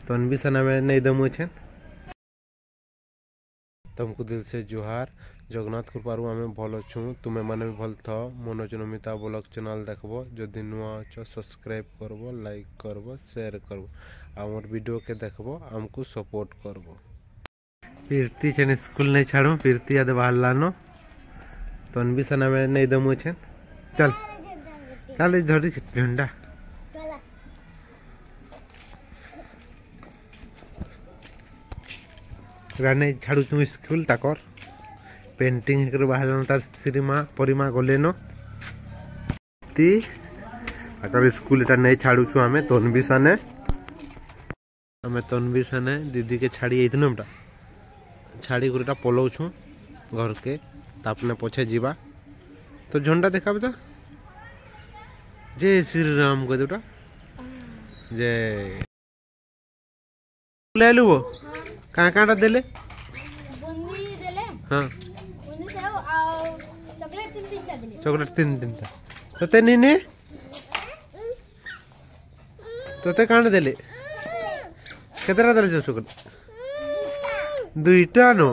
तन्वी सना में नहीं दमु छे। तुमको दिल से जुहार। जगन्नाथ कृपारू आमे भल छु, तुमे माने भी भल था। मनोज नमिता ब्लॉग चैनल देखबो, जदि नुआ छ सब्सक्राइब करबो, लाइक करबो, शेयर करबो, आमर वीडियो के देखबो, हमको सपोर्ट करबो। कीर्ति छन स्कूल नहीं छाड़ू, कीर्ति आदे बाहर लानो। तन्वी सना में नहीं दमु छे। चल चल धरी झंडा राने छाड़ू छु स्कूल ताकर पेंटिंग कर बाहर तार श्रीमा परिमा गले न ती ताकर स्कूल एटा नहीं छाड़ू छु हमें तन्वी सने दीदी के छाड़ी आइथन बेटा छाड़ी गुरटा पलौ छु घर के तापने पछे जीवा तो झंडा देखा बेटा जय श्री राम को बेटा जय ले लू वो कहाँ कहाँ देले हाँ चॉकलेट तीन था तोते नीने तोते कहाँ देले केतरा देले चॉकलेट दुईटा नो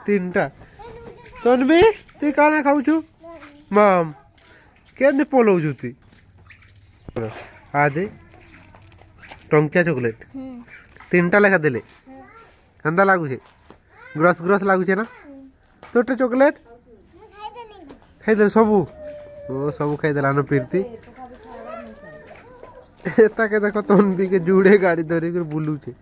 तीनटा तन्वी तू कहाँ खाऊ छु माम केंदे पोलो जुती आदे टंकिया चॉकलेट तीनटा लेखा देले कंदा लागू छे ग्रस ग्रस लागू छे ना तोटे चॉकलेट खाई दे सबू ओ सबू खाई देला न पीरती एता के देखो तन्वी के जुड़े गाड़ी धरी कर बुलू छे।